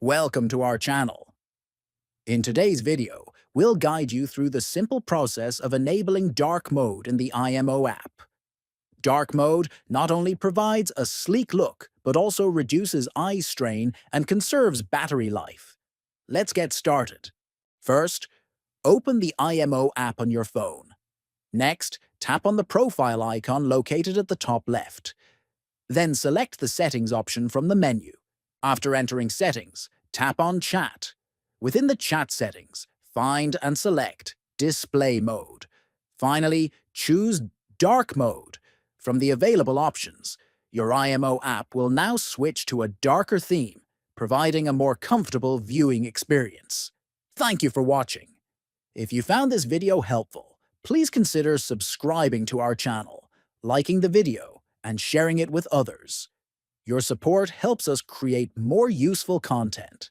Welcome to our channel. In today's video, we'll guide you through the simple process of enabling dark mode in the IMO app. Dark mode not only provides a sleek look, but also reduces eye strain and conserves battery life. Let's get started. First, open the IMO app on your phone. Next, tap on the profile icon located at the top left. Then select the Settings option from the menu. After entering Settings, tap on Chat. Within the Chat settings, find and select Display Mode. Finally, choose Dark Mode. From the available options, your IMO app will now switch to a darker theme, providing a more comfortable viewing experience. Thank you for watching. If you found this video helpful, please consider subscribing to our channel, liking the video, and sharing it with others. Your support helps us create more useful content.